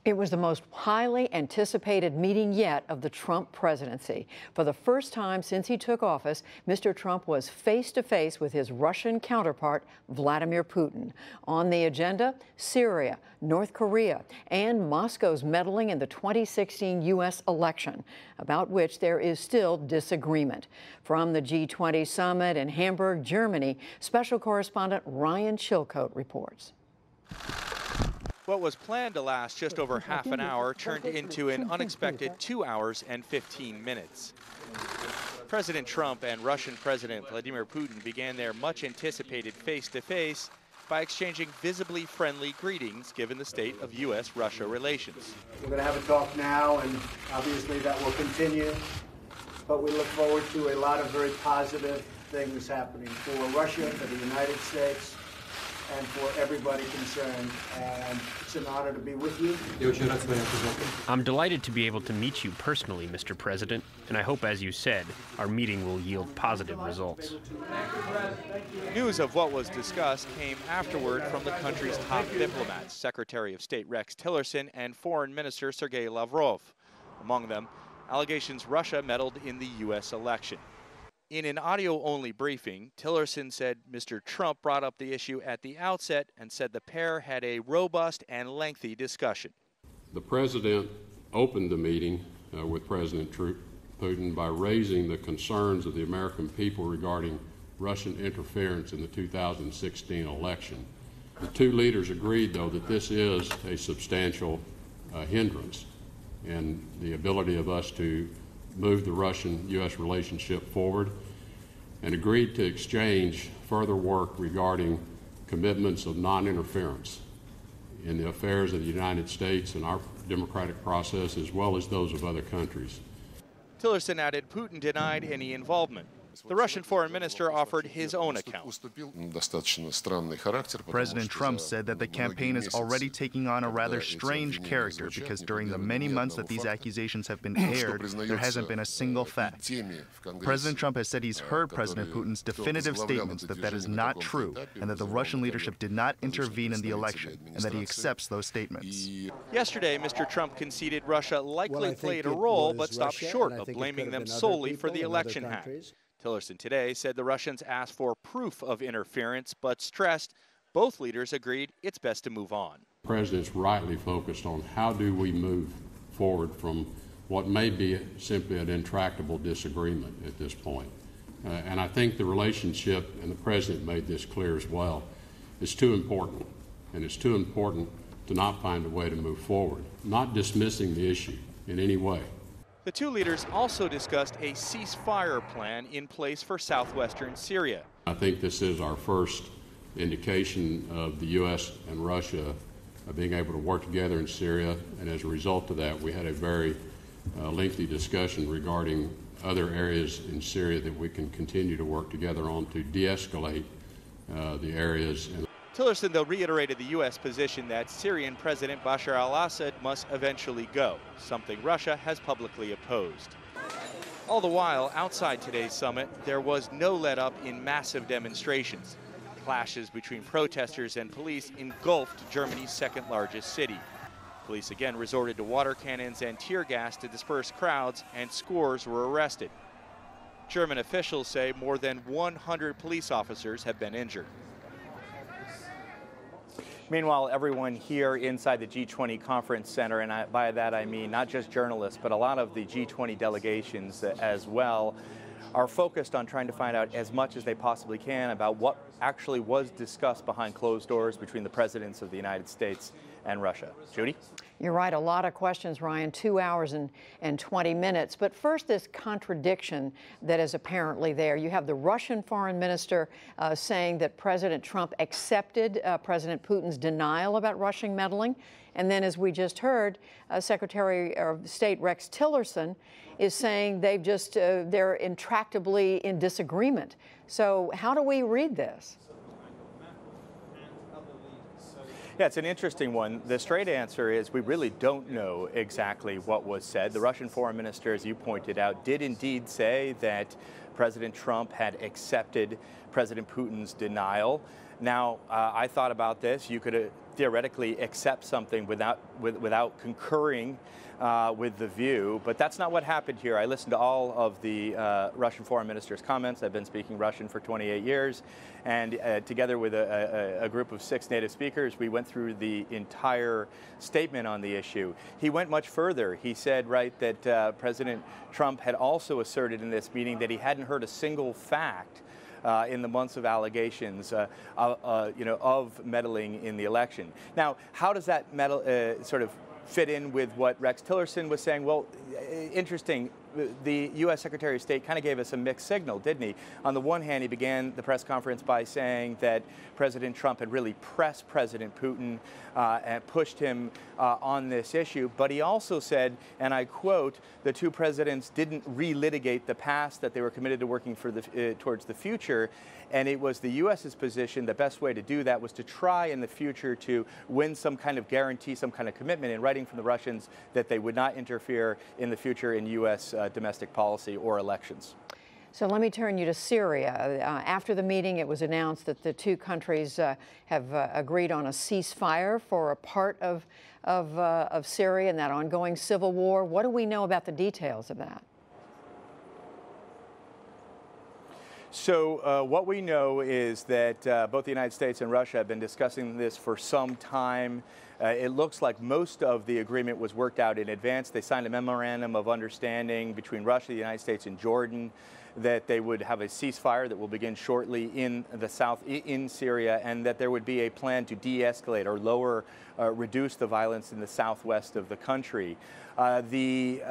It was the most highly anticipated meeting yet of the Trump presidency. For the first time since he took office, Mr. Trump was face-to-face with his Russian counterpart, Vladimir Putin. On the agenda, Syria, North Korea, and Moscow's meddling in the 2016 U.S. election, about which there is still disagreement. From the G20 summit in Hamburg, Germany, special correspondent Ryan Chilcote reports. What was planned to last just over half an hour turned into an unexpected 2 hours and 15 minutes. President Trump and Russian President Vladimir Putin began their much-anticipated face-to-face by exchanging visibly friendly greetings given the state of U.S.-Russia relations. We're going to have a talk now, and obviously that will continue. But we look forward to a lot of very positive things happening for Russia, for the United States, and for everybody concerned, and it's an honor to be with you. I'm delighted to be able to meet you personally, Mr. President, and I hope, as you said, our meeting will yield positive results. News of what was discussed came afterward from the country's top diplomats, Secretary of State Rex Tillerson and Foreign Minister Sergei Lavrov. Among them, allegations Russia meddled in the U.S. election. In an audio-only briefing, Tillerson said Mr. Trump brought up the issue at the outset and said the pair had a robust and lengthy discussion. The president opened the meeting with President Putin by raising the concerns of the American people regarding Russian interference in the 2016 election. The two leaders agreed, though, that this is a substantial hindrance in the ability of us to move the Russian-U.S. relationship forward, and agreed to exchange further work regarding commitments of non-interference in the affairs of the United States and our democratic process, as well as those of other countries. Tillerson added Putin denied any involvement. The Russian foreign minister offered his own account. President Trump said that the campaign is already taking on a rather strange character because during the many months that these accusations have been aired, there hasn't been a single fact. President Trump has said he's heard President Putin's definitive statements that that is not true and that the Russian leadership did not intervene in the election, and that he accepts those statements. Yesterday, Mr. Trump conceded Russia likely played a role but stopped short of blaming them solely for the election hack. Tillerson today said the Russians asked for proof of interference, but stressed both leaders agreed it's best to move on. The president's rightly focused on how do we move forward from what may be simply an intractable disagreement at this point. And I think the relationship, and the president made this clear as well, is too important. And it's too important to not find a way to move forward, not dismissing the issue in any way. The two leaders also discussed a ceasefire plan in place for southwestern Syria. I think this is our first indication of the U.S. and Russia being able to work together in Syria, and as a result of that, we had a very lengthy discussion regarding other areas in Syria that we can continue to work together on to de-escalate the areas. Tillerson, though, reiterated the U.S. position that Syrian President Bashar al-Assad must eventually go, something Russia has publicly opposed. All the while, outside today's summit, there was no let-up in massive demonstrations. Clashes between protesters and police engulfed Germany's second-largest city. Police again resorted to water cannons and tear gas to disperse crowds, and scores were arrested. German officials say more than 100 police officers have been injured. Meanwhile, everyone here inside the G20 Conference Center, and by that I mean not just journalists, but a lot of the G20 delegations as well, are focused on trying to find out as much as they possibly can about what actually was discussed behind closed doors between the presidents of the United States and Russia. Judy? You're right, a lot of questions, Ryan, 2 hours and 20 minutes. But first, this contradiction that is apparently there. You have the Russian foreign minister saying that President Trump accepted President Putin's denial about Russian meddling. And then, as we just heard, Secretary of State Rex Tillerson is saying they're intractably in disagreement. So how do we read this? Yeah, it's an interesting one. The straight answer is we really don't know exactly what was said. The Russian foreign minister, as you pointed out, did indeed say that President Trump had accepted President Putin's denial. Now, I thought about this. You could theoretically accept something without concurring with the view, but that's not what happened here. I listened to all of the Russian foreign minister's comments. I've been speaking Russian for 28 years, and together with a group of 6 native speakers, we went through the entire statement on the issue. He went much further. He said, right, that President Trump had also asserted in this meeting that he hadn't heard a single fact in the months of allegations, of meddling in the election. Now, how does that sort of fit in with what Rex Tillerson was saying? Well, interesting. The U.S. Secretary of State kind of gave us a mixed signal, didn't he? On the one hand, he began the press conference by saying that President Trump had really pressed President Putin and pushed him on this issue. But he also said, and I quote, the two presidents didn't relitigate the past, that they were committed to working for towards the future. And it was the U.S.'s position the best way to do that was to try in the future to win some kind of guarantee, some kind of commitment in writing from the Russians that they would not interfere in the future in U.S. Domestic policy or elections. So let me turn you to Syria. After the meeting, it was announced that the two countries have agreed on a ceasefire for a part of Syria and that ongoing civil war. What do we know about the details of that? So what we know is that both the United States and Russia have been discussing this for some time. It looks like most of the agreement was worked out in advance. They signed a memorandum of understanding between Russia, the United States, and Jordan that they would have a ceasefire that will begin shortly in the south, in Syria, and that there would be a plan to de-escalate or reduce the violence in the southwest of the country. The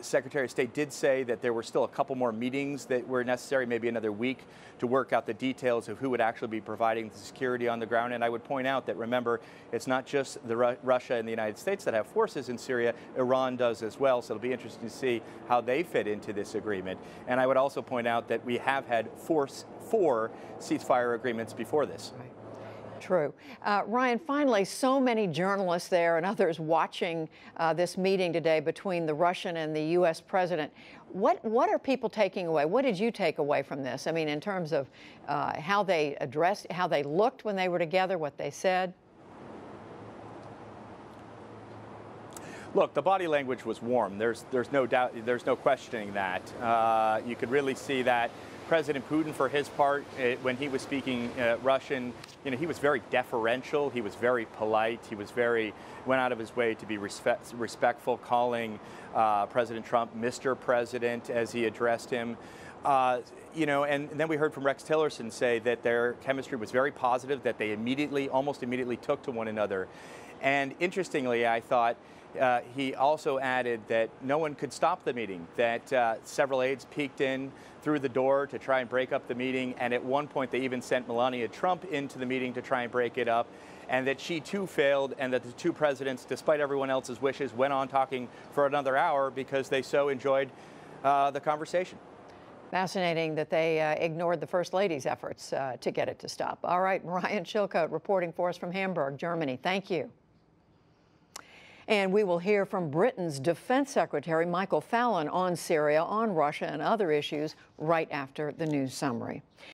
Secretary of State did say that there were still a couple more meetings that were necessary, maybe another week, to work out the details of who would actually be providing the security on the ground. And I would point out that, remember, it's not just Russia and the United States that have forces in Syria. Iran does as well, so it'll be interesting to see how they fit into this agreement. And I would also point out that we have had four ceasefire agreements before this. Right. True. Ryan, finally, so many journalists there and others watching this meeting today between the Russian and the U.S. president. What are people taking away? What did you take away from this? I mean, in terms of how they addressed, how they looked when they were together, what they said? Look, the body language was warm. There's no doubt, there's no questioning that. You could really see that. President Putin, for his part, when he was speaking Russian, he was very deferential. He was very polite. He went out of his way to be respectful, calling President Trump Mr. President as he addressed him. And then we heard from Rex Tillerson say that their chemistry was very positive, that they almost immediately took to one another. And interestingly, I thought, he also added that no one could stop the meeting, that several aides peeked in through the door to try and break up the meeting, and at one point they even sent Melania Trump into the meeting to try and break it up, and that she too failed, and that the two presidents, despite everyone else's wishes, went on talking for another hour because they so enjoyed the conversation. Fascinating that they ignored the First Lady's efforts to get it to stop. All right, Ryan Chilcote reporting for us from Hamburg, Germany. Thank you. And we will hear from Britain's Defense Secretary Michael Fallon on Syria, on Russia, and other issues right after the news summary.